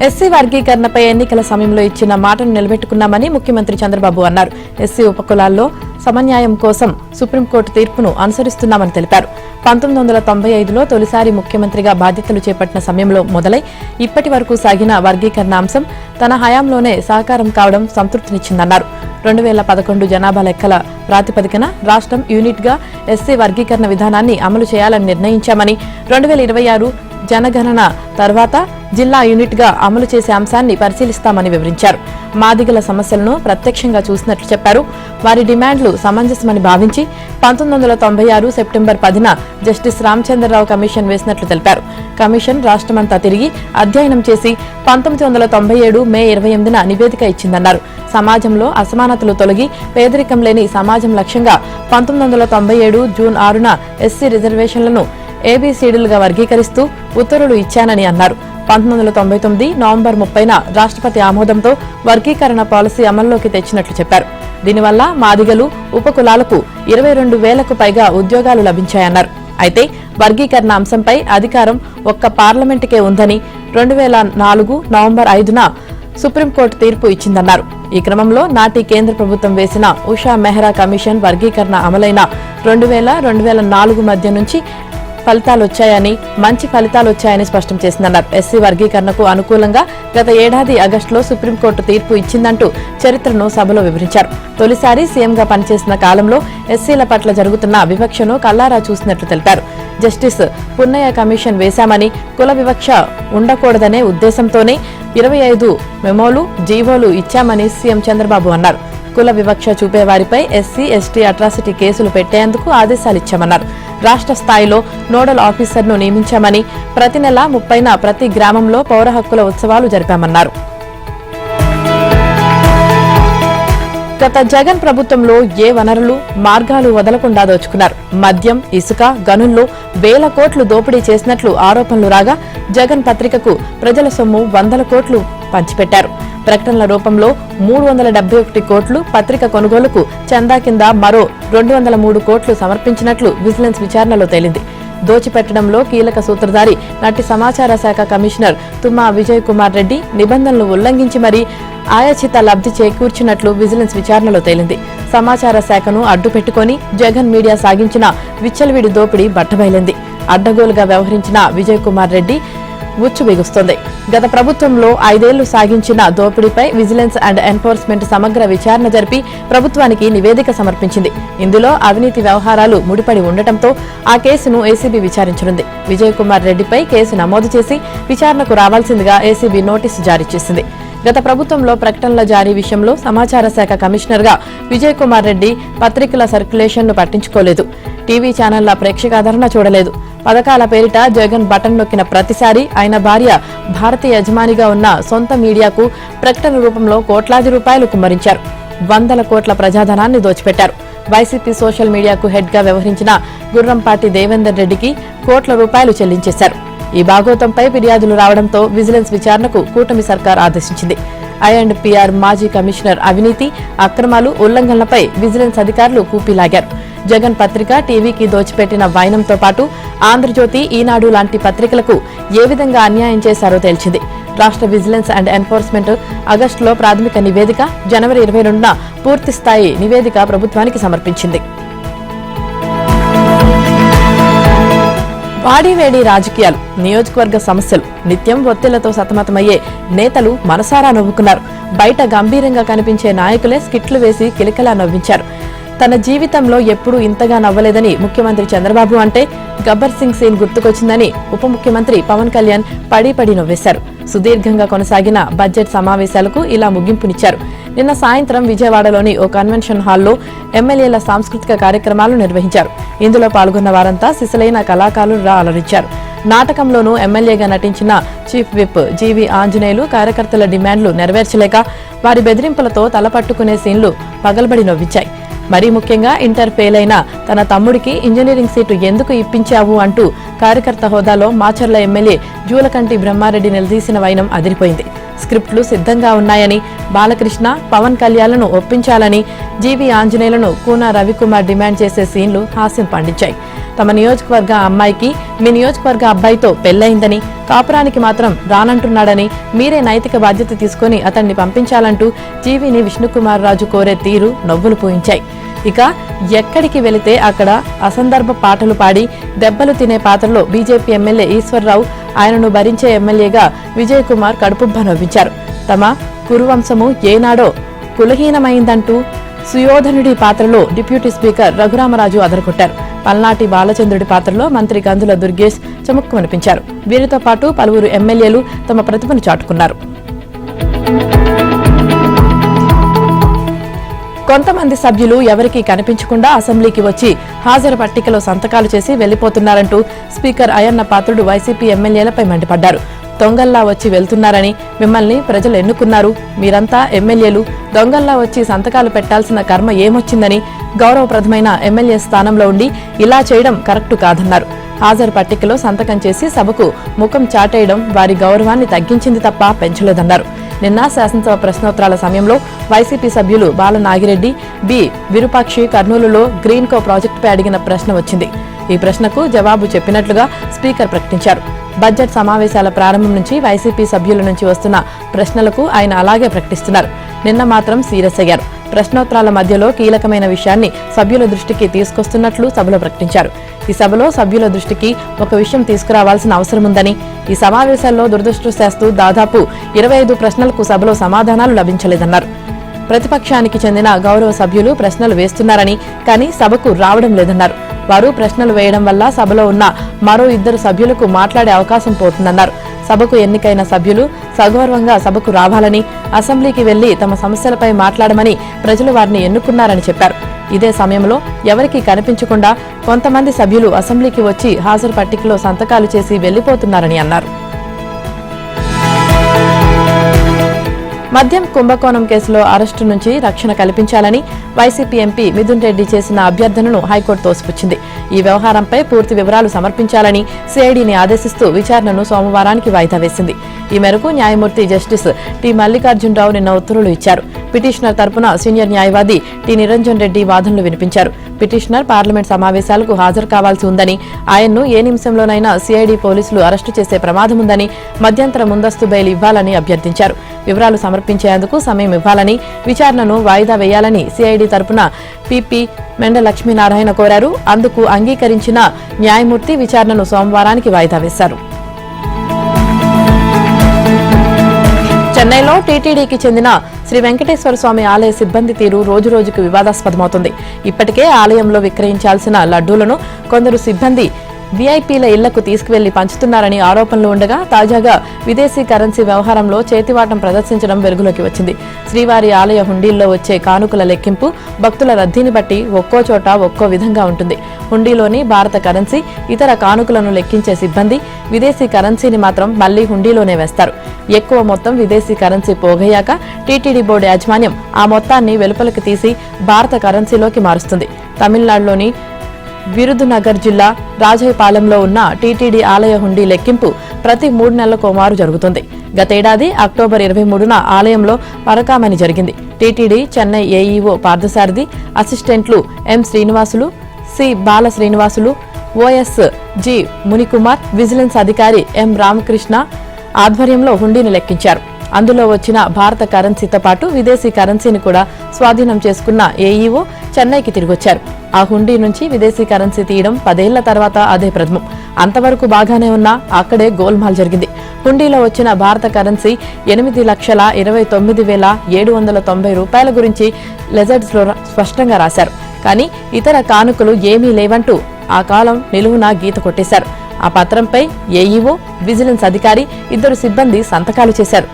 SC వర్గీకరణపై ఎన్నికల సమయంలో ఇచ్చిన మాటను నిలబెట్టుకున్నామని ముఖ్యమంత్రి చంద్రబాబు అన్నారు. ఎస్సీ ఉపకులాల్లో సమన్యాయం కోసం సుప్రీంకోర్టు తీర్పును అనుసరిస్తున్నామని తెలిపారు. 1995లో తొలిసారి ముఖ్యమంత్రిగా బాధ్యతలు చేపట్టిన సమయంలో మొదలై ఇప్పటి వరకు సాగిన వర్గీకరణ అంశం తన హయాంలోనే సాకారం కావడం సంతృప్తినిచ్చిందన్నారు. 2011 జనాభా లెక్కల ప్రాతిపదికన రాష్ట్రం యూనిట్గా ఎస్సీ వర్గీకరణ విధానాన్ని అమలు చేయాలని నిర్ణయించామని, 2026 జనగణన తర్వాత జిల్లా యూనిట్గా అమలు చేసే అంశాన్ని పరిశీలిస్తామని వివరించారు. మాదిగల సమస్యలను ప్రత్యక్షంగా చూసినట్లు చెప్పారు. వారి డిమాండ్లు సమంజసమని భావించి 1996 సెప్టెంబర్ 10న జస్టిస్ రామచంద్రరావు కమిషన్ వేసినట్లు తెలిపారు. కమిషన్ రాష్ట్రమంతా తిరిగి అధ్యయనం చేసి 1997 మే 28న నివేదిక ఇచ్చిందన్నారు. సమాజంలో అసమానతలు తొలగి పేదరికం లేని సమాజం లక్ష్యంగా 1997 జూన్ 6న ఎస్సీ రిజర్వేషన్లను ఏబీసీడీలుగా వర్గీకరిస్తూ ఉత్తర్వులు ఇచ్చానని అన్నారు. 1999 నవంబర్ 30న రాష్ట్రపతి ఆమోదంతో వర్గీకరణ పాలసీ అమల్లోకి తెచ్చినట్లు చెప్పారు. దీనివల్ల మాదిగలు, ఉపకులాలకు 22,000కు పైగా ఉద్యోగాలు లభించాయన్నారు. అయితే వర్గీకరణ అంశంపై అధికారం ఒక్క పార్లమెంటుకే ఉందని 2004 నవంబర్ 5న సుప్రీంకోర్టు తీర్పు ఇచ్చిందన్నారు. ఈ క్రమంలో నాటి కేంద్ర ప్రభుత్వం వేసిన ఉషా మెహ్రా కమిషన్ వర్గీకరణ అమలైన 2000-2004 మధ్య నుంచి ఫలితాలొచ్చాయని, మంచి ఫలితాలొచ్చాయని స్పష్టం చేసిందన్నారు. ఎస్సీ వర్గీకరణకు అనుకూలంగా గత ఏడాది ఆగస్టులో సుప్రీంకోర్టు తీర్పు ఇచ్చిందంటూ చరిత్రను సభలో వివరించారు. తొలిసారి సీఎంగా పనిచేసిన కాలంలో ఎస్సీల పట్ల జరుగుతున్న వివక్షను కల్లారా చూసినట్లు తెలిపారు. జస్టిస్ పున్నయ్య కమిషన్ వేశామని, కుల వివక్ష ఉండకూడదనే ఉద్దేశంతోనే 25 మెమోలు, జీవోలు ఇచ్చామని సీఎం చంద్రబాబు అన్నారు. కుల వివక్ష చూపేవారిపై ఎస్సీ, ఎస్టీ అట్రాసిటీ కేసులు పెట్టేందుకు ఆదేశాలిచ్చామన్నారు. రాష్ట్ర స్థాయిలో నోడల్ ఆఫీసర్ను నియమించామని, ప్రతి నెల 30న ప్రతి గ్రామంలో పౌర హక్కుల ఉత్సవాలు జరిపామన్నారు. గత జగన్ ప్రభుత్వంలో ఏ వనరులు, మార్గాలు వదలకుండా దోచుకున్నారు. మద్యం, ఇసుక, గనుల్లో వేల కోట్లు దోపిడీ చేసినట్లు ఆరోపణలు రాగా జగన్ పత్రికకు ప్రజల సొమ్ము 100 కోట్లు పంచిపెట్టారు. ప్రకటనల రూపంలో 371 కోట్లు, పత్రిక కొనుగోలుకు చందా కింద మరో 203 కోట్లు సమర్పించినట్లు విజిలెన్స్ విచారణలో తేలింది. దోచిపెట్టడంలో కీలక సూత్రధారి నటి సమాచార శాఖ కమిషనర్ తుమ్మా విజయ్ కుమార్ రెడ్డి నిబంధనలు ఉల్లంఘించి మరీ ఆయాచిత లబ్ధి చేకూర్చినట్లు విజిలెన్స్ విచారణలో తేలింది. సమాచార శాఖను అడ్డుపెట్టుకుని జగన్ మీడియా సాగించిన విచ్చలవిడి దోపిడీ బట్టబయలింది. అడ్డగోలుగా వ్యవహరించిన విజయ్ కుమార్ రెడ్డి ఉచ్చు బిగుస్తోంది. గత ప్రభుత్వంలో 5 ఏళ్లు సాగించిన దోపిడీపై విజిలెన్స్ అండ్ ఎన్ఫోర్స్మెంట్ సమగ్ర విచారణ జరిపి ప్రభుత్వానికి నివేదిక సమర్పించింది. ఇందులో అవినీతి వ్యవహారాలు ముడిపడి ఉండటంతో ఆ కేసును ఏసీబీ విచారించనుంది. విజయ్ కుమార్ రెడ్డిపై కేసు నమోదు చేసి విచారణకు రావాల్సిందిగా ఏసీబీ నోటీసు జారీ చేసింది. గత ప్రభుత్వంలో ప్రకటనల జారీ విషయంలో సమాచార శాఖ కమిషనర్గా విజయ్ కుమార్ రెడ్డి పత్రికల సర్క్యులేషన్ను పట్టించుకోలేదు. టీవీ ఛానళ్ల ప్రేక్షకాదరణ చూడలేదు. పథకాల పేరిట జగన్ బటన్ నొక్కిన ప్రతిసారి ఆయన భార్య భారతీయ యజమానిగా ఉన్న సొంత మీడియాకు ప్రకటన రూపంలో కోట్లాది రూపాయలు కుమ్మరించారు. 100 కోట్ల ప్రజాధనాన్ని దోచిపెట్టారు. వైసీపీ సోషల్ మీడియాకు హెడ్గా వ్యవహరించిన గుర్రంపాటి దేవేందర్ రెడ్డికి కోట్ల రూపాయలు చెల్లించేశారు. ఈ భాగోతంపై ఫిర్యాదులు రావడంతో విజిలెన్స్ విచారణకు కూటమి సర్కార్ ఆదేశించింది. ఐ&పిఆర్ మాజీ కమిషనర్ అవినీతి, అక్రమాలు, ఉల్లంఘనలపై విజిలెన్స్ అధికారులు కూపీలాగారు. జగన్ పత్రిక, టీవీకి దోచిపెట్టిన వైనంతో పాటు ఆంధ్రజ్యోతి, ఈనాడు లాంటి పత్రికలకు ఏ విధంగా అన్యాయం చేశారో తేల్చింది. రాష్ట్ర విజిలెన్స్ అండ్ ఎన్ఫోర్స్మెంట్ ఆగస్టులో ప్రాథమిక నివేదిక, జనవరి 22న పూర్తిస్థాయి నివేదిక ప్రభుత్వానికి సమర్పించింది. వాడివేడి రాజకీయాలు, నియోజకవర్గ సమస్యలు, నిత్యం ఒత్తిళ్లతో సతమతమయ్యే నేతలు మనసారా నవ్వుకున్నారు. బయట గంభీరంగా కనిపించే నాయకులే స్కిట్లు వేసి కిలకిలా నవ్వించారు. తన జీవితంలో ఎప్పుడూ ఇంతగా నవ్వలేదని ముఖ్యమంత్రి చంద్రబాబు అంటే గబ్బర్ సింగ్ సీన్ గుర్తుకొచ్చిందని ఉప ముఖ్యమంత్రి పవన్ కళ్యాణ్ పడి నవ్వేశారు. సుదీర్ఘంగా కొనసాగిన బడ్జెట్ సమావేశాలకు ఇలా ముగింపునిచ్చారు. నిన్న సాయంత్రం విజయవాడలోని ఓ కన్వెన్షన్ హాల్లో ఎమ్మెల్యేల సాంస్కృతిక కార్యక్రమాలు నిర్వహించారు. ఇందులో పాల్గొన్న వారంతా సిసలైన కళాకారులుగా అలరించారు. నాటకంలోనూ ఎమ్మెల్యేగా నటించిన చీఫ్ విప్ జీవి ఆంజనేయులు కార్యకర్తల డిమాండ్లు నెరవేర్చలేక వారి బెదిరింపులతో తలపట్టుకునే సీన్లు పగలబడి నవ్వించాయి. మరీ ముఖ్యంగా ఇంటర్ ఫెయిల్ అయిన తన తమ్ముడికి ఇంజనీరింగ్ సీటు ఎందుకు ఇప్పించావు అంటూ కార్యకర్త హోదాలో మాచర్ల ఎమ్మెల్యే జూలకంటి బ్రహ్మారెడ్డి నిలదీసిన వైనం అదిరిపోయింది. స్క్రిప్ట్లు సిద్ధంగా ఉన్నాయని, బాలకృష్ణ, పవన్ కళ్యాణ్లను ఒప్పించాలని జీవి ఆంజనేయులను కూన రవికుమార్ డిమాండ్ చేసే సీన్లు హాస్యం పండించాయి. తమ నియోజకవర్గ అమ్మాయికి మీ నియోజకవర్గ అబ్బాయితో పెళ్లయిందని, కాపురానికి మాత్రం రానంటున్నాడని, మీరే నైతిక బాధ్యత తీసుకుని అతన్ని పంపించాలంటూ జీవిని విష్ణుకుమార్ రాజు కోరే తీరు నవ్వులు పూయించాయి. ఇక ఎక్కడికి వెళితే అక్కడ అసందర్భ పాటలు పాడి దెబ్బలు తినే పాత్రలో బీజేపీ ఎమ్మెల్యే ఈశ్వర్రావు, ఆయనను భరించే ఎమ్మెల్యేగా విజయ్ కుమార్ కడుపుబ్బ నవ్వించారు. తమ కురువంశము ఏనాడో కులహీనమైందంటూ సుయోధనుడి పాత్రలో డిప్యూటీ స్పీకర్ రఘురామరాజు అదరగొట్టారు. పల్నాటి బాలచంద్రుడి పాత్రలో మంత్రి గందుల దుర్గేష్ చమక్కుమనిపించారు. వీరితో పాటు పలువురు ఎమ్మెల్యేలు తమ ప్రతిభను చాటుకున్నారు. కొంతమంది సభ్యులు ఎవరికీ కనిపించకుండా అసెంబ్లీకి వచ్చి హాజరు పట్టికలో సంతకాలు చేసి వెళ్లిపోతున్నారంటూ స్పీకర్ అయ్యన్న పాత్రుడు వైసీపీ ఎమ్మెల్యేలపై మండిపడ్డారు. దొంగల్లా వచ్చి వెళ్తున్నారని, మిమ్మల్ని ప్రజలు ఎన్నుకున్నారు, మీరంతా ఎమ్మెల్యేలు, దొంగల్లా వచ్చి సంతకాలు పెట్టాల్సిన కర్మ ఏమొచ్చిందని, గౌరవప్రదమైన ఎమ్మెల్యే స్థానంలో ఉండి ఇలా చేయడం కరెక్టు కాదన్నారు. హాజరు పట్టికలో సంతకం చేసి సభకు ముఖం చాటేయడం వారి గౌరవాన్ని తగ్గించింది తప్ప పెంచలేదన్నారు. నిన్న శాసనసభ ప్రశ్నోత్తరాల సమయంలో వైసీపీ సభ్యులు బాల నాగిరెడ్డి, బి విరూపాక్షి కర్నూలులో గ్రీన్ కో ప్రాజెక్టుపై అడిగిన ప్రశ్న వచ్చింది. ఈ ప్రశ్నకు జవాబు చెప్పినట్లుగా స్పీకర్ ప్రకటించారు. బడ్జెట్ సమావేశాల ప్రారంభం నుంచి వైసీపీ సభ్యుల నుంచి వస్తున్న ప్రశ్నలకు ఆయన అలాగే ప్రకటిస్తున్నారు. నిన్న మాత్రం సీరియస్ అయ్యారు. ప్రశ్నోత్తరాల మధ్యలో కీలకమైన విషయాన్ని సభ్యుల దృష్టికి తీసుకొస్తున్నట్లు సభలో ప్రకటించారు. ఈ సభలో సభ్యుల దృష్టికి ఒక విషయం తీసుకురావాల్సిన అవసరం ఉందని, ఈ సమావేశాల్లో దురదృష్టవశాత్తు దాదాపు 25 ప్రశ్నలకు సభలో సమాధానాలు లభించలేదన్నారు. ప్రతిపక్షానికి చెందిన గౌరవ సభ్యులు ప్రశ్నలు వేస్తున్నారని, కానీ సభకు రావడం లేదన్నారు. వారు ప్రశ్నలు వేయడం వల్ల సభలో ఉన్న మరో 2 సభ్యులకు మాట్లాడే అవకాశం పోతుందన్నారు. సభకు ఎన్నికైన సభ్యులు సగౌరవంగా సభకు రావాలని, అసెంబ్లీకి వెళ్లి తమ సమస్యలపై మాట్లాడమని ప్రజలు వారిని ఎన్నుకున్నారని చెప్పారు. ఇదే సమయంలో ఎవరికీ కనిపించకుండా కొంతమంది సభ్యులు అసెంబ్లీకి వచ్చి హాజరు పట్టికలో సంతకాలు చేసి వెళ్లిపోతున్నారని అన్నారు. మద్యం కుంభకోణం కేసులో అరెస్టు నుంచి రక్షణ కల్పించాలని వైసీపీ ఎంపీ మిథున్ రెడ్డి చేసిన అభ్యర్థనను హైకోర్టు తోసిపుచ్చింది. ఈ వ్యవహారంపై పూర్తి వివరాలు సమర్పించాలని సిఐడిని ఆదేశిస్తూ విచారణను సోమవారానికి వాయిదా వేసింది. ఈ మేరకు న్యాయమూర్తి జస్టిస్ టి మల్లికార్జునరావు నిన్న ఉత్తర్వులు ఇచ్చారు. పిటిషనర్ తరపున సీనియర్ న్యాయవాది టి నిరంజన్ రెడ్డి వాదనలు వినిపించారు. పిటిషనర్ పార్లమెంట్ సమావేశాలకు హాజరు కావాల్సి ఉందని, ఆయన్ను ఏ నిమిషంలోనైనా సిఐడి పోలీసులు అరెస్టు చేసే ప్రమాదముందని, మధ్యంతర ముందస్తు బెయిల్ ఇవ్వాలని అభ్యర్థించారు. వివరాలు సమర్పించేందుకు సమయం ఇవ్వాలని, విచారణను వాయిదా వేయాలని సిఐడి తరపున పిపి మెండ లక్ష్మీనారాయణ కోరారు. అందుకు అంగీకరించిన న్యాయమూర్తి విచారణను సోమవారానికి వాయిదా వేశారు. చెన్నైలో టీటీడీకి చెందిన శ్రీ వెంకటేశ్వర స్వామి ఆలయ సిబ్బంది తీరు రోజురోజుకు వివాదాస్పదమవుతుంది. ఇప్పటికే ఆలయంలో విక్రయించాల్సిన లడ్డూలను కొందరు సిబ్బంది వీఐపీల ఇళ్లకు తీసుకువెళ్లి పంచుతున్నారని ఆరోపణలు ఉండగా, తాజాగా విదేశీ కరెన్సీ వ్యవహారంలో చేతివాటం ప్రదర్శించడం వెలుగులోకి వచ్చింది. శ్రీవారి ఆలయ హుండీల్లో వచ్చే కానుకల లెక్కింపు భక్తుల రద్దీని బట్టి ఒక్కో చోట ఒక్కో విధంగా ఉంటుంది. హుండీలోని భారత కరెన్సీ, ఇతర కానుకలను లెక్కించే సిబ్బంది విదేశీ కరెన్సీని మాత్రం మళ్లీ హుండీలోనే వేస్తారు. ఎక్కువ మొత్తం విదేశీ కరెన్సీ పోగయ్యాక టీటీడీ బోర్డు యాజమాన్యం ఆ మొత్తాన్ని వెలుపలికి తీసి భారత కరెన్సీలోకి మారుస్తుంది. తమిళనాడులోని విరుదునగర్ జిల్లా రాజయ్యపాలెంలో ఉన్న టీటీడీ ఆలయ హుండీ లెక్కింపు ప్రతి 3 నెలలకు మారు జరుగుతుంది. గతేడాది అక్టోబర్ 23న ఆలయంలో పరకామణి జరిగింది. టీటీడీ చెన్నై ఏఈఓ పార్థసారథి, అసిస్టెంట్లు M Srinivasulu, C Bala Srinivasulu, OS G Munikumar, vigilance అధికారి ఎం రామకృష్ణ ఆధ్వర్యంలో హుండీని లెక్కించారు. అందులో వచ్చిన భారత కరెన్సీతో పాటు విదేశీ కరెన్సీని కూడా స్వాధీనం చేసుకున్న ఏఈఓ చెన్నైకి తిరిగొచ్చారు. ఆ హుండీ నుంచి విదేశీ కరెన్సీ తీయడం 10 ఏళ్ల తర్వాత అదే ప్రథమం. అంతవరకు బాగానే ఉన్నా అక్కడే గోల్మాల్ జరిగింది. హుండీలో వచ్చిన భారత కరెన్సీ 8,29,790 రూపాయల గురించి లెజర్డ్స్ లో స్పష్టంగా రాశారు. కానీ ఇతర కానుకలు ఏమీ లేవంటూ ఆ కాలం నిలువునా గీత కొట్టేశారు. ఆ పత్రంపై ఏఈఓ, విజిలెన్స్ అధికారి, 2 సిబ్బంది సంతకాలు చేశారు.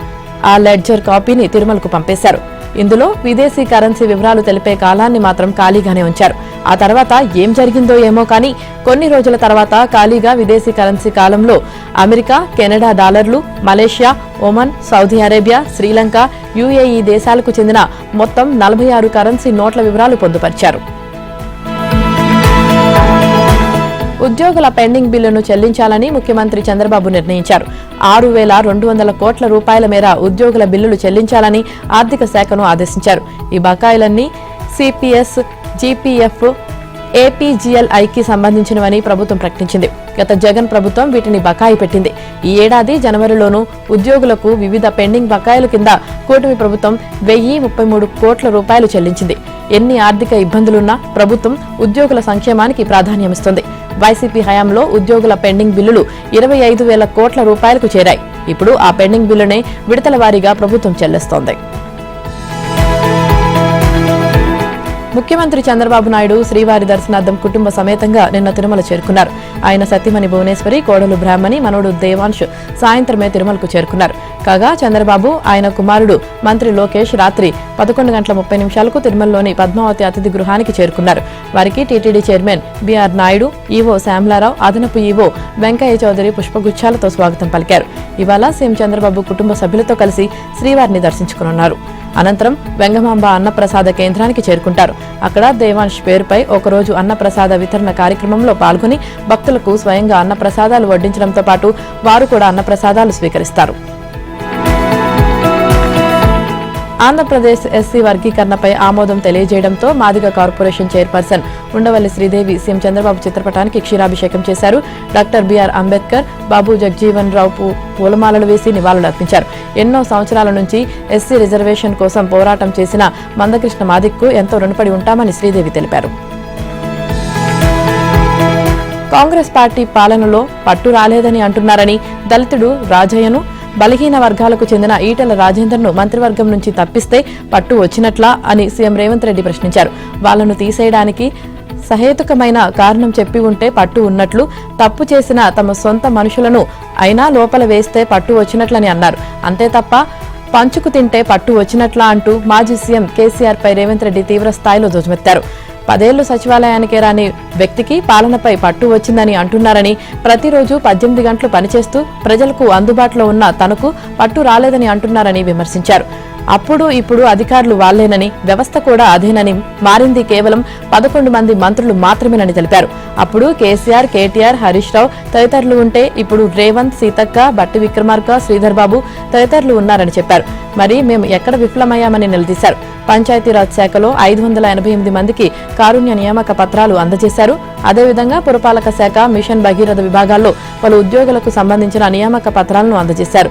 ఆ లెడ్జర్ కాపీని తిరుమలకు పంపేశారు. ఇందులో విదేశీ కరెన్సీ వివరాలు తెలిపే కాలాన్ని మాత్రం ఖాళీగానే ఉంచారు. ఆ తర్వాత ఏం జరిగిందో ఏమో కానీ కొన్ని రోజుల తర్వాత ఖాళీగా విదేశీ కరెన్సీ కాలంలో అమెరికా, కెనడా డాలర్లు, Malaysia, Oman, Saudi Arabia, Sri Lanka, UAE దేశాలకు చెందిన మొత్తం 46 కరెన్సీ నోట్ల వివరాలు పొందుపరిచారు. ఉద్యోగుల పెండింగ్ బిల్లును చెల్లించాలని ముఖ్యమంత్రి చంద్రబాబు నిర్ణయించారు. 6,200 కోట్ల రూపాయల మేర ఉద్యోగుల బిల్లులు చెల్లించాలని ఆర్థిక శాఖను ఆదేశించారు. ఈ బకాయిలన్నీ సిపిఎస్, జీపీఎఫ్, ఏపీజీఎల్ఐకి సంబంధించినవని ప్రభుత్వం ప్రకటించింది. గత జగన్ ప్రభుత్వం వీటిని బకాయి పెట్టింది. ఈ ఏడాది జనవరిలోనూ ఉద్యోగులకు వివిధ పెండింగ్ బకాయిల కింద కూటమి ప్రభుత్వం 1,033 కోట్ల రూపాయలు చెల్లించింది. ఎన్ని ఆర్థిక ఇబ్బందులున్నా ప్రభుత్వం ఉద్యోగుల సంక్షేమానికి ప్రాధాన్యమిస్తోంది. వైసీపీ హయాంలో ఉద్యోగుల పెండింగ్ బిల్లులు 25,000 కోట్ల రూపాయలకు చేరాయి. ఇప్పుడు ఆ పెండింగ్ బిల్లునే విడతల వారీగా ప్రభుత్వం చెల్లిస్తోంది. ముఖ్యమంత్రి చంద్రబాబు నాయుడు శ్రీవారి దర్శనార్థం కుటుంబ సమేతంగా నిన్న తిరుమల చేరుకున్నారు. ఆయన సతీమణి భువనేశ్వరి, కోడలు బ్రాహ్మణి, మనవడు దేవాంశ్ సాయంత్రమే తిరుమలకు చేరుకున్నారు. కాగా చంద్రబాబు, ఆయన కుమారుడు మంత్రి లోకేష్ రాత్రి 11:30 తిరుమలలోని పద్మావతి అతిథి గృహానికి చేరుకున్నారు. వారికి TTD chairman BR Naidu, EO Shyamalarao, అదనపు ఈవో వెంకయ్య చౌదరి పుష్పగుచ్చాలతో స్వాగతం పలికారు. ఇవాళ సీఎం చంద్రబాబు కుటుంబ సభ్యులతో కలిసి శ్రీవారిని దర్శించుకున్నారు. అనంతరం వెంగమాంబ అన్నప్రసాద కేంద్రానికి చేరుకుంటారు. అక్కడ దేవాంశ్ పేరుపై ఒకరోజు అన్నప్రసాద వితరణ కార్యక్రమంలో పాల్గొని భక్తులకు స్వయంగా అన్నప్రసాదాలు వడ్డించడంతో పాటు వారు కూడా అన్నప్రసాదాలు స్వీకరిస్తారు. ఆంధ్రప్రదేశ్ ఎస్సీ వర్గీకరణపై ఆమోదం తెలియజేయడంతో Madiga corporation chairperson Undavalli Sridevi CM Chandrababu చిత్రపటానికి క్షీరాభిషేకం చేశారు. డాక్టర్ బిఆర్ అంబేద్కర్, బాబు జగజీవన్ రావు పూలమాలలు వేసి నివాళులర్పించారు. ఎన్నో సంవత్సరాల నుంచి ఎస్సీ రిజర్వేషన్ కోసం పోరాటం చేసిన మందకృష్ణ మాదిక్కు ఎంతో రుణపడి ఉంటామని శ్రీదేవి తెలిపారు. కాంగ్రెస్ పార్టీ పాలనలో పట్టు రాలేదని అంటున్నారని, దళితుడు రాజయ్యను, బలహీన వర్గాలకు చెందిన ఈటెల రాజేందర్ను మంత్రివర్గం నుంచి తప్పిస్తే పట్టు వచ్చినట్లా అని సీఎం రేవంత్ రెడ్డి ప్రశ్నించారు. వాళ్లను తీసేయడానికి సహేతుకమైన కారణం చెప్పి ఉంటే పట్టు ఉన్నట్లు, తప్పు చేసిన తమ సొంత మనుషులను అయినా లోపల వేస్తే పట్టు వచ్చినట్లని అన్నారు. అంతే తప్ప పంచుకు తింటే పట్టు వచ్చినట్లా అంటూ మాజీ సీఎం కేసీఆర్ పై రేవంత్ రెడ్డి తీవ్ర స్థాయిలో ధ్వజమెత్తారు. 10 ఏళ్లు సచివాలయానికి రాని వ్యక్తికి పాలనపై పట్టు వచ్చిందని అంటున్నారని, ప్రతిరోజు 18 గంటలు పనిచేస్తూ ప్రజలకు అందుబాటులో ఉన్న తనకు పట్టు రాలేదని అంటున్నారని విమర్శించారు. అప్పుడు ఇప్పుడు అధికారులు వాళ్లేనని, వ్యవస్థ కూడా అదేనని, మారింది కేవలం 11 మంది మంత్రులు మాత్రమేనని తెలిపారు. అప్పుడు కేసీఆర్, కేటీఆర్, హరీష్ రావు తదితరులు ఉంటే ఇప్పుడు రేవంత్, సీతక్క, బట్టి విక్రమార్క, శ్రీధర్ బాబు తదితరులు ఉన్నారని చెప్పారు. మరి మేము ఎక్కడ విఫలమయ్యామని నిలదీశారు. పంచాయతీరాజ్ శాఖలో 588 మందికి కారుణ్య నియామక పత్రాలు అందజేశారు. అదేవిధంగా పురపాలక శాఖ, మిషన్ భగీరథ విభాగాల్లో పలు ఉద్యోగులకు సంబంధించిన నియామక పత్రాలను అందజేశారు.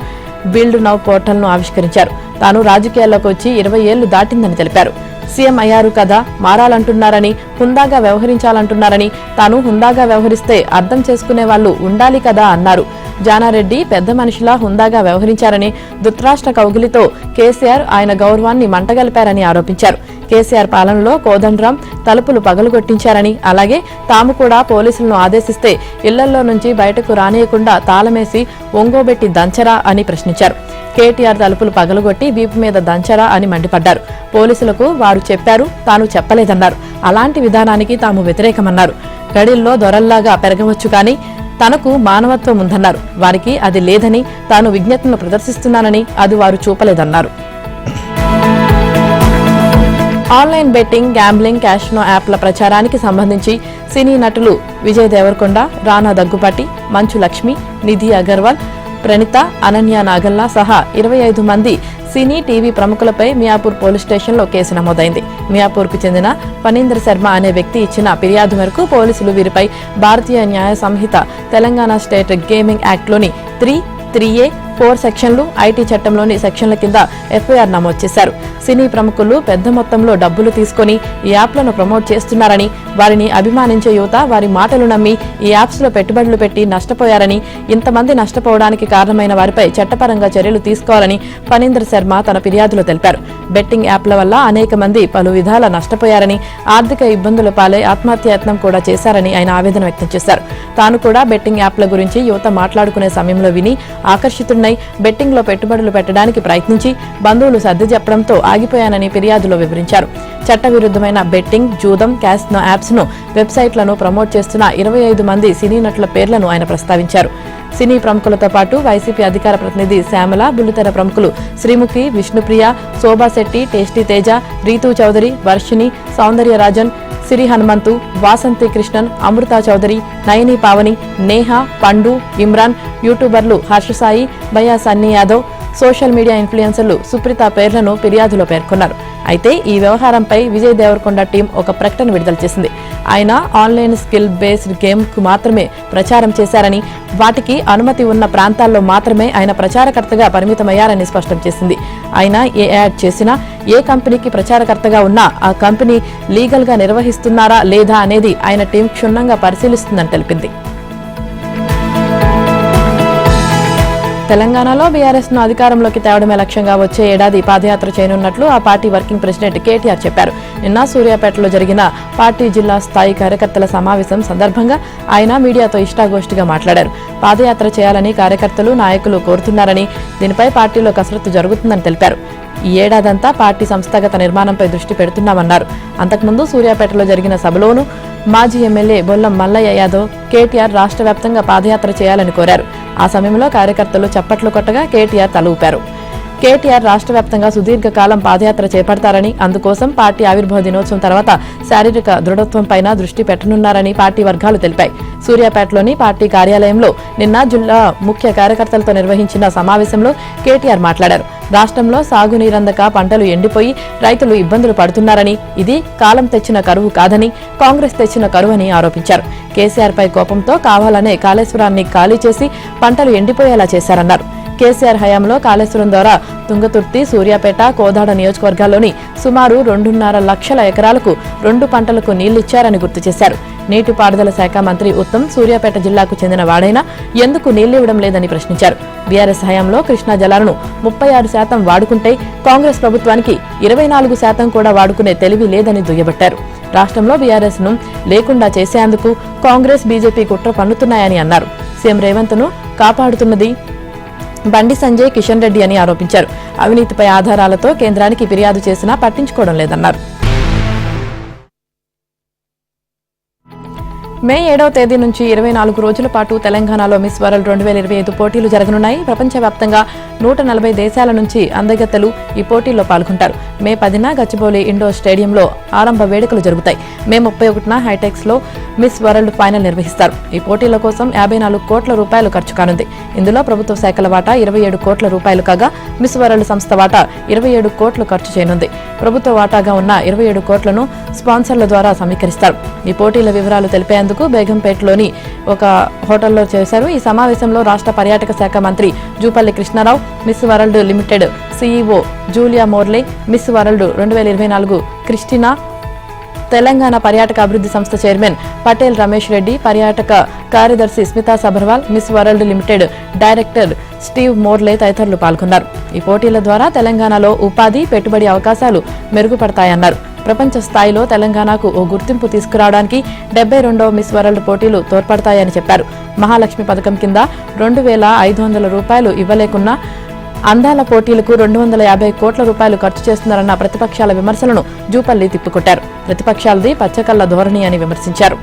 బిల్డ్ నౌ పోర్టల్ను ఆవిష్కరించారు. తాను రాజకీయాల్లోకి వచ్చి 20 ఏళ్లు దాటిందని తెలిపారు. సీఎం అయ్యారు కదా, మారాలంటున్నారని, హుందాగా వ్యవహరించాలంటున్నారని, తాను హుందాగా వ్యవహరిస్తే అర్థం చేసుకునే వాళ్లు ఉండాలి కదా అన్నారు. జానారెడ్డి పెద్ద మనిషిలా హుందాగా వ్యవహరించారని, ధృతరాష్ట్ర కౌగిలితో కేసీఆర్ ఆయన గౌరవాన్ని మంటగలిపారని ఆరోపించారు. కేసీఆర్ పాలనలో కోదండరాం తలుపులు పగలుగొట్టించారని, అలాగే తాము కూడా పోలీసులను ఆదేశిస్తే ఇళ్లల్లో నుంచి బయటకు రానియకుండా తాళమేసి ఒంగోబెట్టి దంచరా అని ప్రశ్నించారు. కేటీఆర్ తలుపులు పగలుగొట్టి వీపు మీద దంచరా అని మండిపడ్డారు. పోలీసులకు వారు చెప్పారు, తాను చెప్పలేదన్నారు. అలాంటి విధానానికి తాము వ్యతిరేకమన్నారు. గడిల్లో దొరల్లాగా పెరగవచ్చు కానీ తనకు మానవత్వం ఉందన్నారు. వారికి అది లేదని, తాను విజ్ఞతను ప్రదర్శిస్తున్నానని అది వారు చూపలేదన్నారు. ఆన్లైన్ బెట్టింగ్, గ్యాంబ్లింగ్, క్యాషినో యాప్ల ప్రచారానికి సంబంధించి సినీ నటులు విజయ్ దేవరకొండ, రానా దగ్గుపాటి, మంచు లక్ష్మి, నిధి అగర్వాల్, ప్రణీత, అనన్య నాగల్లా సహా 25 మంది సినీ, టీవీ ప్రముఖులపై మియాపూర్ పోలీస్ స్టేషన్లో కేసు నమోదైంది. మియాపూర్కు చెందిన ఫణీంద్ర శర్మ అనే వ్యక్తి ఇచ్చిన ఫిర్యాదు మేరకు పోలీసులు వీరిపై భారతీయ న్యాయ సంహిత, తెలంగాణ స్టేట్ గేమింగ్ యాక్ట్లోని 3A, 4 సెక్షన్లు, ఐటీ చట్టంలోని సెక్షన్ల కింద ఎఫ్ఐఆర్ నమోదు చేశారు. సినీ ప్రముఖులు పెద్ద మొత్తంలో డబ్బులు తీసుకుని ఈ యాప్లను ప్రమోట్ చేస్తున్నారని, వారిని అభిమానించే యువత వారి మాటలు నమ్మి ఈ యాప్స్ లో పెట్టుబడులు పెట్టి నష్టపోయారని, ఇంతమంది నష్టపోవడానికి కారణమైన వారిపై చట్టపరంగా చర్యలు తీసుకోవాలని ఫణీంద్ర శర్మ తన ఫిర్యాదులో తెలిపారు. బెట్టింగ్ యాప్ల వల్ల అనేక మంది పలు విధాల నష్టపోయారని, ఆర్థిక ఇబ్బందుల పాలై ఆత్మహత్యాయత్నం కూడా చేశారని ఆయన ఆవేదన వ్యక్తం చేశారు. తాను కూడా బెట్టింగ్ యాప్ల గురించి యువత మాట్లాడుకునే సమయంలో విని ఆకర్షితున్నై బెట్టింగ్ లో పెట్టుబడులు పెట్టడానికి ప్రయత్నించి బంధువులు సర్ది చెప్పడంతో ఆగిపోయానని ఫిర్యాదులో వివరించారు. చట్టవిరుద్ధమైన బెట్టింగ్, జూదం, క్యాసినో యాప్స్ ను, వెబ్సైట్లను ప్రమోట్ చేస్తున్న 25 మంది సినీ నటుల పేర్లను ఆయన ప్రస్తావించారు. సినీ ప్రముఖులతో పాటు వైసీపీ అధికార ప్రతినిధి శ్యామల, బుల్లితెర ప్రముఖులు శ్రీముఖి, విష్ణుప్రియ, శోభాశెట్టి, టేస్టీ తేజ, రీతూ చౌదరి, వర్షిణి, సౌందర్యరాజన్, సిరి హనుమంతు, వాసంతి కృష్ణన్, అమృతా చౌదరి, నయని పావని, నేహ, పండు, ఇమ్రాన్, యూట్యూబర్లు హర్షసాయి, బయ్యా సన్నీ యాదవ్, సోషల్ మీడియా ఇన్ఫ్లుయెన్సర్లు సుప్రీత పేర్లను ఫిర్యాదులో పేర్కొన్నారు. అయితే ఈ వ్యవహారంపై విజయ్ దేవరకొండ టీం ఒక ప్రకటన విడుదల చేసింది. ఆయన ఆన్లైన్ స్కిల్ బేస్డ్ గేమ్ కు మాత్రమే ప్రచారం చేశారని, వాటికి అనుమతి ఉన్న ప్రాంతాల్లో మాత్రమే ఆయన ప్రచారకర్తగా పరిమితమయ్యారని స్పష్టం చేసింది. ఆయన ఏ యాడ్ చేసినా, ఏ కంపెనీకి ప్రచారకర్తగా ఉన్నా ఆ కంపెనీ లీగల్ గా నిర్వహిస్తున్నారా లేదా అనేది ఆయన టీం క్షుణ్ణంగా పరిశీలిస్తుందని తెలిపింది. తెలంగాణలో బీఆర్ఎస్ ను అధికారంలోకి తేవడమే లక్ష్యంగా వచ్చే ఏడాది పాదయాత్ర చేయనున్నట్లు ఆ పార్టీ వర్కింగ్ ప్రెసిడెంట్ కేటీఆర్ చెప్పారు. నిన్న సూర్యాపేటలో జరిగిన పార్టీ జిల్లా స్థాయి కార్యకర్తల సమావేశం సందర్భంగా ఆయన మీడియాతో ఇష్టాగోష్ఠిగా మాట్లాడారు. పాదయాత్ర చేయాలని కార్యకర్తలు, నాయకులు కోరుతున్నారని, దీనిపై పార్టీలో కసరత్తు జరుగుతుందని తెలిపారు. ఈ ఏడాదంతా పార్టీ సంస్థాగత నిర్మాణంపై దృష్టి పెడుతున్నామన్నారు. అంతకుముందు సూర్యాపేటలో జరిగిన సభలోనూ మాజీ ఎమ్మెల్యే బొల్లం మల్లయ్య యాదవ్ కేటీఆర్ రాష్ట్ర వ్యాప్తంగా పాదయాత్ర చేయాలని కోరారు. ఆ సమయంలో కార్యకర్తలు చప్పట్లు కొట్టగా కేటీఆర్ తల ఊపారు. కేటీఆర్ రాష్ట్ర వ్యాప్తంగా సుదీర్ఘకాలం పాదయాత్ర చేపడతారని, అందుకోసం పార్టీ ఆవిర్భావ దినోత్సవం తర్వాత శారీరక దృఢత్వంపైన దృష్టి పెట్టనున్నారని పార్టీ వర్గాలు తెలిపాయి. సూర్యాపేటలోని పార్టీ కార్యాలయంలో నిన్న జిల్లా ముఖ్య కార్యకర్తలతో నిర్వహించిన సమావేశంలో కేటీఆర్ మాట్లాడారు. రాష్ట్రంలో సాగునీరందక పంటలు ఎండిపోయి రైతులు ఇబ్బందులు పడుతున్నారని, ఇది కాలం తెచ్చిన కరువు కాదని, కాంగ్రెస్ తెచ్చిన కరువని ఆరోపించారు. కేసీఆర్ పై కోపంతో కావాలనే కాళేశ్వరాన్ని ఖాళీ చేసి పంటలు ఎండిపోయేలా చేశారన్నారు. కేసీఆర్ హయాంలో కాళేశ్వరం ద్వారా తుంగతుర్తి, సూర్యాపేట, కోదాడ నియోజకవర్గాల్లోని సుమారు 2.5 లక్షల ఎకరాలకు 2 పంటలకు నీళ్లిచ్చారని గుర్తు చేశారు. నీటిపారుదల శాఖ మంత్రి ఉత్తమ్ సూర్యాపేట జిల్లాకు చెందిన వాడైనా ఎందుకు నీళ్లివ్వడం లేదని ప్రశ్నించారు. బీఆర్ఎస్ హయాంలో కృష్ణా జలాలను 36% వాడుకుంటే కాంగ్రెస్ ప్రభుత్వానికి 24% కూడా వాడుకునే తెలివి లేదని దుయ్యబట్టారు. రాష్ట్రంలో బీఆర్ఎస్ ను లేకుండా చేసేందుకు కాంగ్రెస్, బీజేపీ కుట్ర పన్నుతున్నాయని అన్నారు. సీఎం రేవంత్ ను కాపాడుతున్నది బండి సంజయ్, కిషన్ రెడ్డి అని ఆరోపించారు. అవినీతిపై ఆధారాలతో కేంద్రానికి ఫిర్యాదు చేసినా పట్టించుకోవడం లేదన్నారు. మే 7వ తేదీ నుంచి 24 రోజుల పాటు తెలంగాణలో మిస్ వరల్డ్ 2025 పోటీలు జరగనున్నాయి. ప్రపంచవ్యాప్తంగా 140 దేశాల నుంచి అందగత్తెలు ఈ పోటీల్లో పాల్గొంటారు. మే 10న గచ్చిబౌలి ఇండోర్ స్టేడియంలో ఆరంభ వేడుకలు జరుగుతాయి. మే 31న హైటెక్స్ లో మిస్ వరల్డ్ ఫైనల్ నిర్వహిస్తారు. ఈ పోటీల కోసం 54 కోట్ల రూపాయలు ఖర్చు కానుంది. ఇందులో ప్రభుత్వ శాఖల వాటా 27 కోట్ల రూపాయలు కాగా, మిస్ వరల్డ్ సంస్థ వాటా 27 కోట్లు ఖర్చు చేయనుంది. ప్రభుత్వ వాటాగా ఉన్న 27 కోట్లను స్పాన్సర్ల ద్వారా సమీకరిస్తారు. ఈ పోటీల వివరాలు తెలిపేందుకు బేగంపేటలోని ఒక హోటల్లో చేశారు. ఈ సమావేశంలో రాష్ట్ర పర్యాటక శాఖ మంత్రి Jupally Krishna Rao, Miss World Limited CEO Julia Morley, Miss World 2024 Krystyna, Telangana పర్యాటక అభివృద్ధి సంస్థ చైర్మన్ పటేల్ రమేష్ రెడ్డి, పర్యాటక కార్యదర్శి Smita Sabharwal, Miss World Limited director Steve Morley తదితరులు పాల్గొన్నారు. ఈ పోటీల ద్వారా తెలంగాణలో ఉపాధి, పెట్టుబడి అవకాశాలు మెరుగుపడతాయన్నారు. ప్రపంచ స్థాయిలో తెలంగాణకు ఓ గుర్తింపు తీసుకురావడానికి 72వ మిస్ వరల్డ్ పోటీలు తోడ్పడతాయని చెప్పారు. మహాలక్ష్మి పథకం కింద 2,500 రూపాయలు ఇవ్వలేకున్నా అందాల పోటీలకు 250 కోట్ల రూపాయలు ఖర్చు చేస్తున్నారన్న ప్రతిపక్షాల విమర్శలను జూపల్లి తిప్పికొట్టారు. ప్రతిపక్షాలది పచ్చకళ్ల ధోరణి అని విమర్శించారు.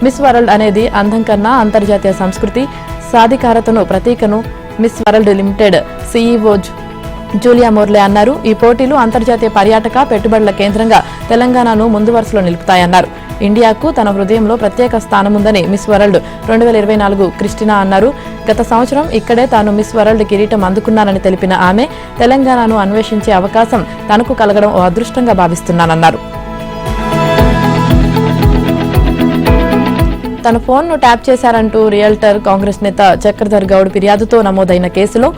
మిస్ వరల్డ్ అనేది అందం కన్నా అంతర్జాతీయ సంస్కృతి, సాధికారతను ప్రతీకను Miss World Limited CEO Julia Morley అన్నారు. ఈ పోటీలు అంతర్జాతీయ పర్యాటక పెట్టుబడుల కేంద్రంగా తెలంగాణను ముందు వరుసలో నిలుపుతాయన్నారు. ఇండియాకు తన హృదయంలో ప్రత్యేక స్థానముందని మిస్ వరల్డ్ 2024 క్రిస్టినా అన్నారు. గత సంవత్సరం ఇక్కడే తాను మిస్ వరల్డ్ కిరీటం అందుకున్నానని తెలిపిన ఆమె, తెలంగాణను అన్వేషించే అవకాశం తనకు కలగడం ఓ అదృష్టంగా భావిస్తున్నానన్నారు. తన ఫోన్ను ట్యాప్ చేశారంటూ రియల్టర్ కాంగ్రెస్ నేత చక్రధర్ గౌడ్ ఫిర్యాదుతో నమోదైన కేసులో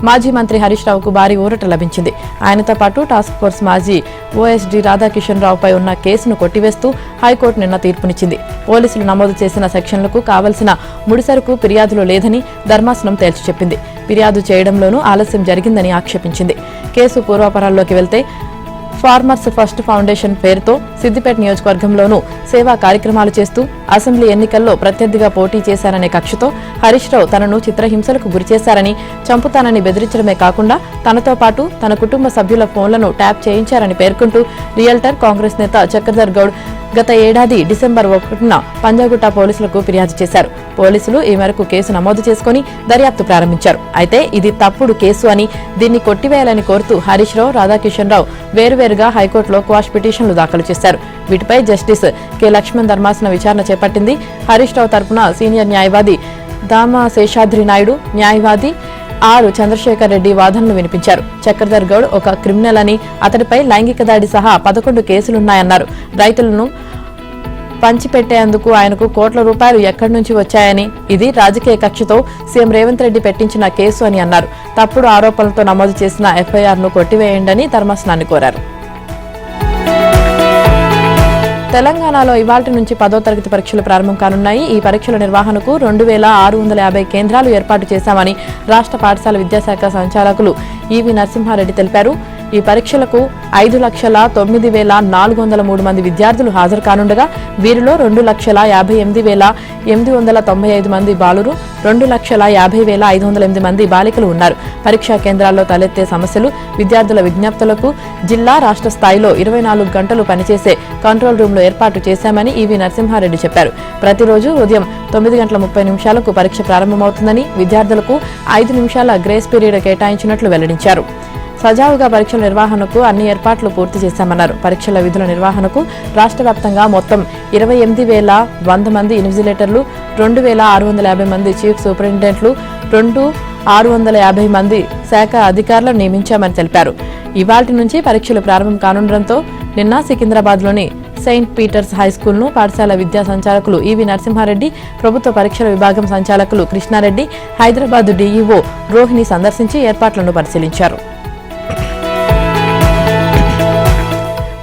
మాజీ మంత్రి హరీష్ రావుకు భారీ ఊరట లభించింది. ఆయనతో పాటు టాస్క్ ఫోర్స్ మాజీ ఓఎస్డీ రాధాకిషన్ రావుపై ఉన్న కేసును కొట్టివేస్తూ హైకోర్టు నిన్న తీర్పునిచ్చింది. పోలీసులు నమోదు చేసిన సెక్షన్లకు కావలసిన ముడిసరుకు ఫిర్యాదులో లేదని ధర్మాసనం తేల్చి చెప్పింది. ఫిర్యాదు చేయడంలోనూ ఆలస్యం జరిగిందని ఆక్షేపించింది. కేసు పూర్వాపరాల్లోకి వెళ్తే ఫార్మర్స్ ఫస్ట్ ఫౌండేషన్ పేరుతో సిద్దిపేట నియోజకవర్గంలోనూ సేవా కార్యక్రమాలు చేస్తూ అసెంబ్లీ ఎన్నికల్లో ప్రత్యర్థిగా పోటీ చేశారనే కక్షతో హరీష్ రావు తనను చిత్రహింసలకు గురిచేశారని, చంపుతానని బెదిరించడమే కాకుండా తనతో పాటు తన కుటుంబ సభ్యుల ఫోన్లను ట్యాప్ చేయించారని పేర్కొంటూ రియల్టర్ కాంగ్రెస్ నేత చక్రధర్ గౌడ్ గత ఏడాది డిసెంబర్ 1న పంజాగుట్ట పోలీసులకు ఫిర్యాదు చేశారు. పోలీసులు ఈ మేరకు కేసు నమోదు చేసుకుని దర్యాప్తు ప్రారంభించారు. అయితే ఇది తప్పుడు కేసు అని, దీన్ని కొట్టివేయాలని కోరుతూ హరీష్ రావు, రాధాకిషన్ రావు వేరువేరుగా హైకోర్టులో క్వాష్ పిటిషన్లు దాఖలు చేశారు. వీటిపై జస్టిస్ కె లక్ష్మణ్ ధర్మాసనం విచారణ చేపట్టింది. హరీష్ రావు తరపున సీనియర్ న్యాయవాది దామ శేషాద్రి నాయుడు, న్యాయవాది ఆర్ చంద్రశేఖర్ రెడ్డి వాదనలు వినిపించారు. చక్రధర్ గౌడ్ ఒక క్రిమినల్ అని, అతడిపై లైంగిక దాడి సహా 11 కేసులున్నాయన్నారు. రైతులను పంచిపెట్టేందుకు ఆయనకు కోట్ల రూపాయలు ఎక్కడి నుంచి వచ్చాయని, ఇది రాజకీయ కక్షతో సీఎం రేవంత్ రెడ్డి పెట్టించిన కేసు అని అన్నారు. తప్పుడు ఆరోపణలతో నమోదు చేసిన ఎఫ్ఐఆర్ను కొట్టివేయండని ధర్మాసనాన్ని కోరారు. తెలంగాణలో ఇవాళ్టి నుంచి 10వ తరగతి పరీక్షలు ప్రారంభం కానున్నాయి. ఈ పరీక్షల నిర్వహణకు 2650 కేంద్రాలు ఏర్పాటు చేశామని రాష్ట్ర పాఠశాల విద్యాశాఖ సంచాలకులు ఈవి నరసింహారెడ్డి తెలిపారు. ఈ పరీక్షలకు 5,09,403 మంది విద్యార్థులు హాజరు కానుండగా వీరిలో 2,58,895 మంది బాలురు, 2,50,508 మంది బాలికలు ఉన్నారు. పరీక్షా కేంద్రాల్లో తలెత్తే సమస్యలు, విద్యార్థుల విజ్ఞప్తులకు జిల్లా, రాష్ట్ర స్థాయిలో 24 గంటలు పనిచేసే కంట్రోల్ రూమ్లు ఏర్పాటు చేశామని ఈవి నరసింహారెడ్డి చెప్పారు. ప్రతిరోజు ఉదయం 9:30 పరీక్ష ప్రారంభమవుతుందని, విద్యార్థులకు 5 నిమిషాల గ్రేస్ పీరియడ్ కేటాయించినట్లు వెల్లడించారు. సజావుగా పరీక్షల నిర్వహణకు అన్ని ఏర్పాట్లు పూర్తి చేశామన్నారు. పరీక్షల విధుల నిర్వహణకు రాష్ట్ర వ్యాప్తంగా మొత్తం 28,100 మంది ఇన్విజిలేటర్లు, 2,650 మంది చీఫ్ సూపరింటెండెంట్లు, 2,650 మంది శాఖ అధికారులను నియమించామని తెలిపారు. ఇవాళ్టి నుంచి పరీక్షలు ప్రారంభం కానుండటంతో నిన్న సికింద్రాబాద్లోని సెయింట్ పీటర్స్ హైస్కూల్ను పాఠశాల విద్యా సంచాలకులు ఈవి నరసింహారెడ్డి, ప్రభుత్వ పరీక్షల విభాగం సంచాలకులు కృష్ణారెడ్డి, హైదరాబాద్ డీఈఓ రోహిణి సందర్శించి ఏర్పాట్లను పరిశీలించారు.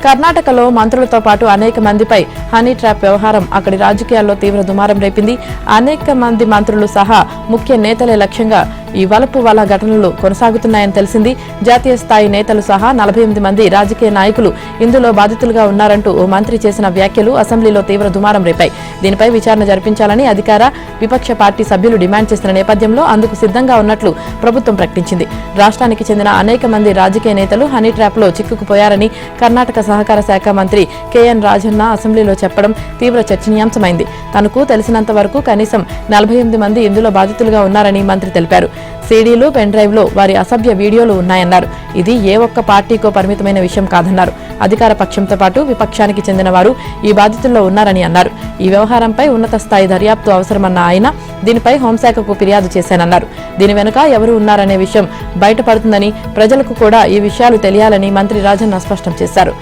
కర్ణాటకలో మంత్రులతో పాటు అనేక మందిపై హనీ ట్రాప్ వ్యవహారం అక్కడి రాజకీయాల్లో తీవ్ర దుమారం రేపింది. అనేక మంది మంత్రులు సహా ముఖ్య నేతలే లక్ష్యంగా ఈ వలపు వల ఘటనలు కొనసాగుతున్నాయని తెలిసింది. జాతీయ స్థాయి నేతలు సహా 48 మంది రాజకీయ నాయకులు ఇందులో బాధితులుగా ఉన్నారంటూ ఓ మంత్రి చేసిన వ్యాఖ్యలు అసెంబ్లీలో తీవ్ర దుమారం రేపాయి. దీనిపై విచారణ జరిపించాలని అధికార, విపక్ష పార్టీ సభ్యులు డిమాండ్ చేసిన నేపథ్యంలో అందుకు సిద్ధంగా ఉన్నట్లు ప్రభుత్వం ప్రకటించింది. రాష్ట్రానికి చెందిన అనేక మంది రాజకీయ నేతలు హనీ ట్రాప్లో చిక్కుకుపోయారని కర్ణాటక సహకార శాఖ మంత్రి కెఎన్ రాజన్న అసెంబ్లీలో చెప్పడం తీవ్ర చర్చనీయాంశమైంది. తనకు తెలిసినంత వరకు కనీసం 48 మంది ఇందులో బాధితులుగా ఉన్నారని మంత్రి తెలిపారు. సీడీలు, పెన్ డ్రైవ్లో వారి అసభ్య వీడియోలు ఉన్నాయన్నారు. ఇది ఏ ఒక్క పార్టీకో పరిమితమైన విషయం కాదన్నారు. అధికార పక్షంతో పాటు విపక్షానికి చెందిన వారు ఈ బాధితుల్లో ఉన్నారని అన్నారు. ఈ వ్యవహారంపై ఉన్నత స్థాయి దర్యాప్తు అవసరమన్న ఆయన దీనిపై హోంశాఖకు ఫిర్యాదు చేశానన్నారు. దీని వెనుక ఎవరు ఉన్నారనే విషయం బయటపడుతుందని, ప్రజలకు కూడా ఈ విషయాలు తెలియాలని మంత్రి రాజన్న స్పష్టం చేశారు.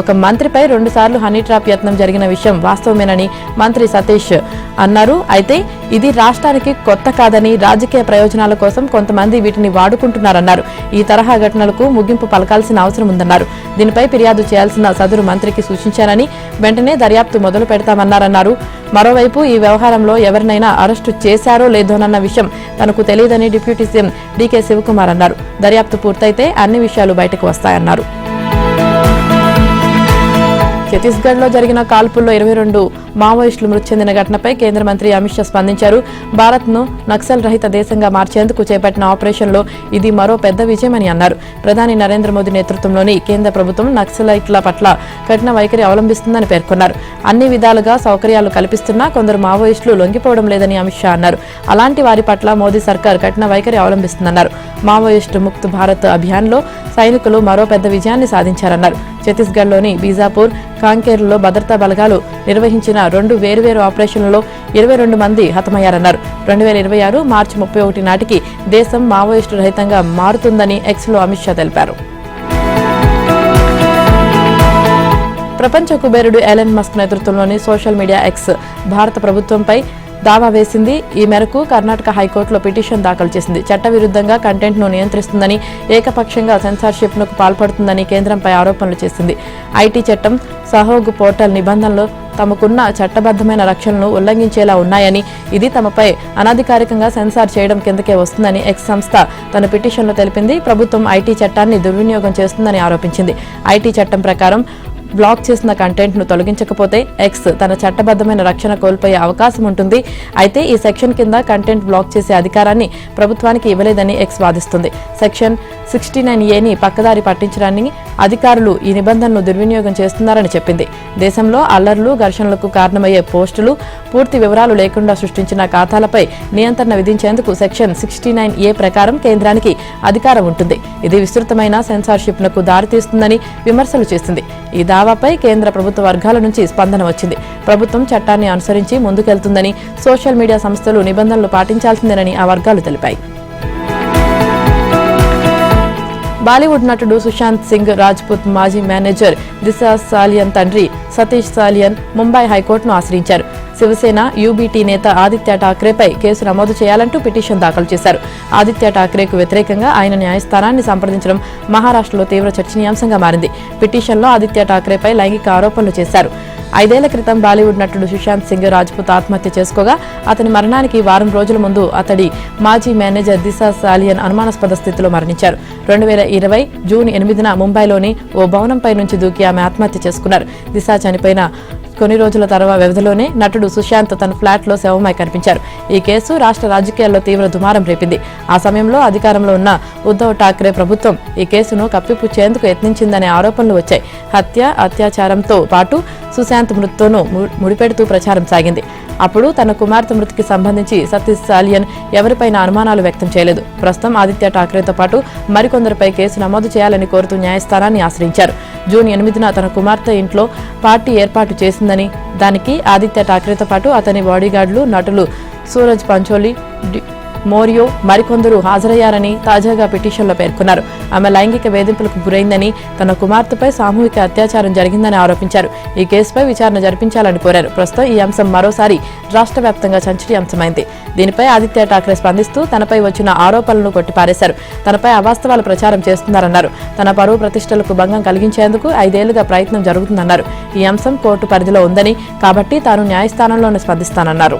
ఒక మంత్రిపై 2 సార్లు హనీ ట్రాప్ యత్నం జరిగిన విషయం వాస్తవమేనని మంత్రి సతీష్ అన్నారు. అయితే ఇది రాష్ట్రానికి కొత్త కాదని, రాజకీయ ప్రయోజనాల కోసం కొంతమంది వీటిని వాడుకుంటున్నారన్నారు. ఈ తరహా ఘటనలకు ముగింపు పలకాల్సిన అవసరం ఉందన్నారు. దీనిపై ఫిర్యాదు చేయాల్సిన సదరు మంత్రికి సూచించారని, వెంటనే దర్యాప్తు మొదలు పెడతామన్నారన్నారు. మరోవైపు ఈ వ్యవహారంలో ఎవరినైనా అరెస్టు చేశారో లేదోనన్న విషయం తనకు తెలియదని డిప్యూటీ సీఎం డీకే శివకుమార్ అన్నారు. దర్యాప్తు పూర్తయితే అన్ని విషయాలు బయటకు వస్తాయన్నారు. ఛత్తీస్గఢ్లో జరిగిన కాల్పుల్లో 22 మావోయిస్టులు మృతి చెందిన ఘటనపై కేంద్ర మంత్రి అమిత్ షా స్పందించారు. భారత్ను నక్సల్ రహిత దేశంగా మార్చేందుకు చేపట్టిన ఆపరేషన్లో ఇది మరో పెద్ద విజయమని అన్నారు. ప్రధాని నరేంద్ర మోదీ నేతృత్వంలోని కేంద్ర ప్రభుత్వం నక్సలైట్ల పట్ల కఠిన వైఖరి అవలంబిస్తుందని పేర్కొన్నారు. అన్ని విధాలుగా సౌకర్యాలు కల్పిస్తున్నా కొందరు మావోయిస్టులు లొంగిపోవడం లేదని అమిత్ షా అన్నారు. అలాంటి వారి పట్ల మోదీ సర్కార్ కఠిన వైఖరి అవలంబిస్తుందన్నారు. మావోయిస్టు ముక్త్ భారత్ అభియాన్లో సైనికులు మరో పెద్ద విజయాన్ని సాధించారన్నారు. ఛత్తీస్గఢ్లోని బీజాపూర్, కాంకేర్లో భద్రతా బలగాలు నిర్వహించిన 2 వేర్వేరు ఆపరేషన్లలో 22 మంది హతమయ్యారన్నారు. 2026 మార్చి 31 నాటికి దేశం మావోయిస్టు రహితంగా మారుతుందని ఎక్స్లో అమిత్ షా తెలిపారు. ప్రపంచ కుబేరుడు ఎలన్ మస్క్ నేతృత్వంలోని సోషల్ మీడియా ఎక్స్ భారత ప్రభుత్వంపై దావా వేసింది. ఈ మేరకు కర్ణాటక హైకోర్టులో పిటిషన్ దాఖలు చేసింది. చట్టవిరుద్ధంగా కంటెంట్ను నియంత్రిస్తుందని, ఏకపక్షంగా సెన్సార్షిప్ను పాల్పడుతుందని కేంద్రంపై ఆరోపణలు చేసింది. ఐటీ చట్టం, సహోగ్ పోర్టల్ నిబంధనలు తమకున్న చట్టబద్ధమైన రక్షణను ఉల్లంఘించేలా ఉన్నాయని, ఇది తమపై అనధికారికంగా సెన్సార్ చేయడం కిందకే వస్తుందని ఎక్స్ సంస్థ తన పిటిషన్లో తెలిపింది. ప్రభుత్వం ఐటీ చట్టాన్ని దుర్వినియోగం చేస్తుందని ఆరోపించింది. ఐటీ చట్టం ప్రకారం బ్లాక్ చేసిన కంటెంట్ను తొలగించకపోతే ఎక్స్ తన చట్టబద్ధమైన రక్షణ కోల్పోయే అవకాశం ఉంటుంది. అయితే ఈ సెక్షన్ కింద కంటెంట్ బ్లాక్ చేసే అధికారాన్ని ప్రభుత్వానికి ఇవ్వలేదని ఎక్స్ వాదిస్తుంది. సెక్షన్ 69A పక్కదారి పట్టించడాన్ని అధికారులు ఈ నిబంధనను దుర్వినియోగం చేస్తున్నారని చెప్పింది. దేశంలో అల్లర్లు, ఘర్షణలకు కారణమయ్యే పోస్టులు, పూర్తి వివరాలు లేకుండా సృష్టించిన ఖాతాలపై నియంత్రణ విధించేందుకు సెక్షన్ 69A ప్రకారం కేంద్రానికి అధికారం ఉంటుంది. ఇది విస్తృతమైన సెన్సార్షిప్నకు దారితీస్తుందని విమర్శలు చేసింది. ఈ దావాపై కేంద్ర ప్రభుత్వ వర్గాల నుంచి స్పందన వచ్చింది. ప్రభుత్వం చట్టాన్ని అనుసరించి ముందుకెళ్తుందని, సోషల్ మీడియా సంస్థలు నిబంధనలు పాటించాల్సిందేనని ఆ వర్గాలు తెలిపాయి. బాలీవుడ్ నటుడు సుశాంత్ సింగ్ రాజ్పుత్ మాజీ మేనేజర్ దిశా సాలియన్ తండ్రి సతీష్ సాలియన్ ముంబై హైకోర్టును ఆశ్రయించారు. శివసేన యూబీటీ నేత ఆదిత్య ఠాక్రేపై కేసు నమోదు చేయాలంటూ పిటిషన్ దాఖలు చేశారు. ఆదిత్య ఠాక్రేకు వ్యతిరేకంగా ఆయన న్యాయస్థానాన్ని సంప్రదించడం మహారాష్ట్రలో తీవ్ర చర్చనీయాంశంగా మారింది. పిటిషన్లో ఆదిత్య ఠాక్రేపై లైంగిక ఆరోపణలు చేశారు. 5 ఏళ్ల క్రితం బాలీవుడ్ నటుడు సుశాంత్ సింగ్ రాజ్పుత్ ఆత్మహత్య చేసుకోగా అతని మరణానికి వారం రోజుల ముందు అతడి మాజీ మేనేజర్ దిశా సాలియన్ అనుమానాస్పద స్థితిలో మరణించారు. 2020 జూన్ 8న ముంబైలోని ఓ భవనంపై నుంచి దూకి ఆమె ఆత్మహత్య చేసుకున్నారు. దిశా చనిపోయిన కొన్ని రోజుల తర్వాత వ్యవధిలోనే నటుడు సుశాంత్ తన ఫ్లాట్లో శవమై కనిపించారు. ఈ కేసు రాష్ట్ర రాజకీయాల్లో తీవ్ర దుమారం రేపింది. ఆ సమయంలో అధికారంలో ఉన్న ఉద్ధవ్ ఠాక్రే ప్రభుత్వం ఈ కేసును కప్పిపుచ్చేందుకు యత్నించిందనే ఆరోపణలు వచ్చాయి. అత్యాచారంతో పాటు సుశాంత్ మృతితోనూ ముడిపెడుతూ ప్రచారం సాగింది. అప్పుడు తన కుమార్తె మృతికి సంబంధించి సతీష్ సాలియన్ ఎవరిపైనా అనుమానాలు వ్యక్తం చేయలేదు. ప్రస్తుతం ఆదిత్య ఠాక్రేతో పాటు మరికొందరిపై కేసు నమోదు చేయాలని కోరుతూ న్యాయస్థానాన్ని ఆశ్రయించారు. జూన్ 8న తన కుమార్తె ఇంట్లో పార్టీ ఏర్పాటు చేసిందని, దానికి ఆదిత్య ఠాక్రేతో పాటు అతని బాడీగార్డులు, నటులు సూరజ్ పంచోలి, మోరియో మరికొందరు హాజరయ్యారని తాజాగా పిటిషన్లో పేర్కొన్నారు. ఆమె లైంగిక వేధింపులకు గురైందని, తన కుమార్తెపై సామూహిక అత్యాచారం జరిగిందని ఆరోపించారు. ఈ కేసుపై విచారణ జరిపించాలని కోరారు. ప్రస్తుతం ఈ అంశం మరోసారి రాష్ట్ర వ్యాప్తంగా చర్చనీయాంశమైంది. దీనిపై ఆదిత్య ఠాక్రే స్పందిస్తూ తనపై వచ్చిన ఆరోపణలను కొట్టిపారేశారు. తనపై అవాస్తవాల ప్రచారం చేస్తున్నారన్నారు. తన పరువు ప్రతిష్టలకు భంగం కలిగించేందుకు 5 ఏళ్లుగా ప్రయత్నం జరుగుతుందన్నారు. ఈ అంశం కోర్టు పరిధిలో ఉందని, కాబట్టి తాను న్యాయస్థానంలోనే స్పందిస్తానన్నారు.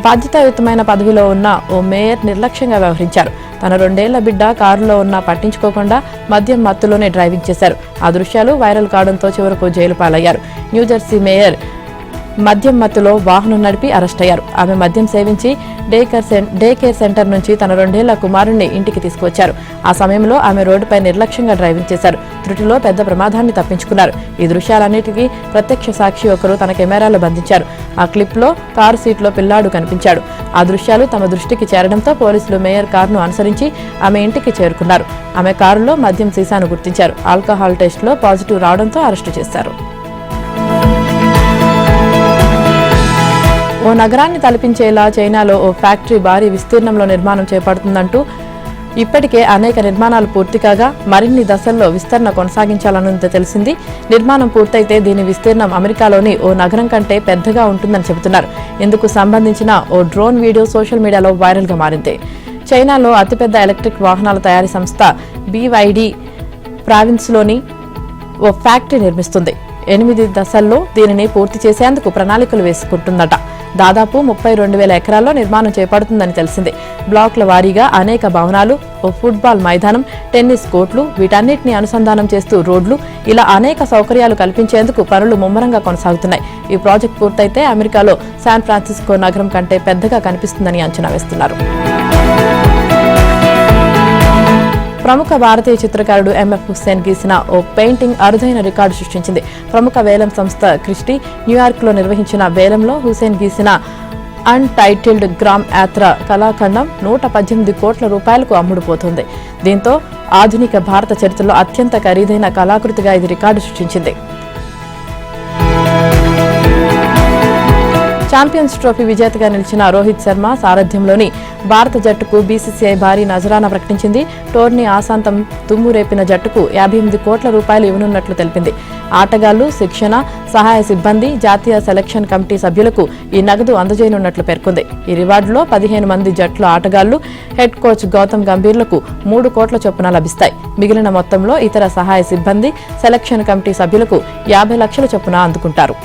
బాధ్యతాయుతమైన పదవిలో ఉన్న ఓ మేయర్ నిర్లక్ష్యంగా వ్యవహరించారు. తన 2 ఏళ్ల బిడ్డ కారులో ఉన్నా పట్టించుకోకుండా మద్యం మత్తులోనే డ్రైవింగ్ చేశారు. ఆ దృశ్యాలు వైరల్ కావడంతో చివరకు జైలు పాలయ్యారు. న్యూజెర్సీ మేయర్ మద్యం మత్తులో వాహనం నడిపి అరెస్ట్ అయ్యారు. ఆమె మద్యం సేవించి డే కేర్ సెంటర్ నుంచి తన 2 ఏళ్ల కుమారుణ్ణి ఇంటికి తీసుకువచ్చారు. ఆ సమయంలో ఆమె రోడ్డుపై నిర్లక్ష్యంగా డ్రైవింగ్ చేశారు. త్రుటిలో పెద్ద ప్రమాదాన్ని తప్పించుకున్నారు. ఈ దృశ్యాలన్నిటికీ ప్రత్యక్ష సాక్షి ఒకరు తన కెమెరాలో బంధించారు. ఆ క్లిప్లో కారు సీట్లో పిల్లాడు కనిపించాడు. ఆ దృశ్యాలు తమ దృష్టికి చేరడంతో పోలీసులు మేయర్ కారును అనుసరించి ఆమె ఇంటికి చేరుకున్నారు. ఆమె కారులో మద్యం సీసాను గుర్తించారు. ఆల్కహాల్ టెస్టులో పాజిటివ్ రావడంతో అరెస్టు చేశారు. ఓ నగరాన్ని తలపించేలా చైనాలో ఓ ఫ్యాక్టరీ భారీ విస్తీర్ణంలో నిర్మాణం చేపడుతుందంటూ ఇప్పటికే అనేక నిర్మాణాలు పూర్తి కాగా మరిన్ని దశల్లో విస్తరణ కొనసాగించాలన్నది తెలిసింది. నిర్మాణం పూర్తయితే దీని విస్తీర్ణం అమెరికాలోని ఓ నగరం కంటే పెద్దగా ఉంటుందని చెబుతున్నారు. ఇందుకు సంబంధించిన ఓ డ్రోన్ వీడియో సోషల్ మీడియాలో వైరల్గా మారింది. చైనాలో అతిపెద్ద ఎలక్ట్రిక్ వాహనాల తయారీ సంస్థ BYD ప్రావిన్స్లోని ఓ ఫ్యాక్టరీ నిర్మిస్తుంది. 8 దశల్లో దీనిని పూర్తి చేసేందుకు ప్రణాళికలు వేసుకుంటుందట. దాదాపు 32,000 ఎకరాల్లో నిర్మాణం చేపడుతుందని తెలిసింది. బ్లాక్ల వారీగా అనేక భవనాలు, ఓ ఫుట్బాల్ మైదానం, టెన్నిస్ కోర్టులు, వీటన్నిటిని అనుసంధానం చేస్తూ రోడ్లు, ఇలా అనేక సౌకర్యాలు కల్పించేందుకు పనులు ముమ్మరంగా కొనసాగుతున్నాయి. ఈ ప్రాజెక్టు పూర్తయితే అమెరికాలో శాన్ ఫ్రాన్సిస్కో నగరం కంటే పెద్దగా కనిపిస్తుందని అంచనా వేస్తున్నారు. ప్రముఖ భారతీయ చిత్రకారుడు MF హుస్సేన్ గీసిన ఓ పెయింటింగ్ అరుదైన రికార్డు సృష్టించింది. ప్రముఖ వేలం సంస్థ క్రిస్టీ న్యూయార్క్లో నిర్వహించిన వేలంలో హుస్సేన్ గీసిన అన్టైటిల్డ్ గ్రామ్ యాత్ర కళాఖండం 118 కోట్ల రూపాయలకు అమ్ముడుపోతుంది. దీంతో ఆధునిక భారత చరిత్రలో అత్యంత ఖరీదైన కళాకృతిగా ఇది రికార్డు సృష్టించింది. ఛాంపియన్స్ ట్రోఫీ విజేతగా నిలిచిన రోహిత్ శర్మ సారథ్యంలోని భారత జట్టుకు BCCI భారీ నజరానా ప్రకటించింది. టోర్నీ ఆశాంతం దుమ్ము రేపిన జట్టుకు 58 కోట్ల రూపాయలు ఇవ్వనున్నట్లు తెలిపింది. ఆటగాళ్లు, శిక్షణ, సహాయ సిబ్బంది, జాతీయ సెలక్షన్ కమిటీ సభ్యులకు ఈ నగదు అందజేయనున్నట్లు పేర్కొంది. ఈ రివార్డులో 15 మంది జట్ల ఆటగాళ్లు, హెడ్ కోచ్ గౌతమ్ గంభీర్లకు 3 కోట్ల చొప్పున లభిస్తాయి. మిగిలిన మొత్తంలో ఇతర సహాయ సిబ్బంది, సెలక్షన్ కమిటీ సభ్యులకు 50 లక్షల చొప్పున అందుకుంటారు.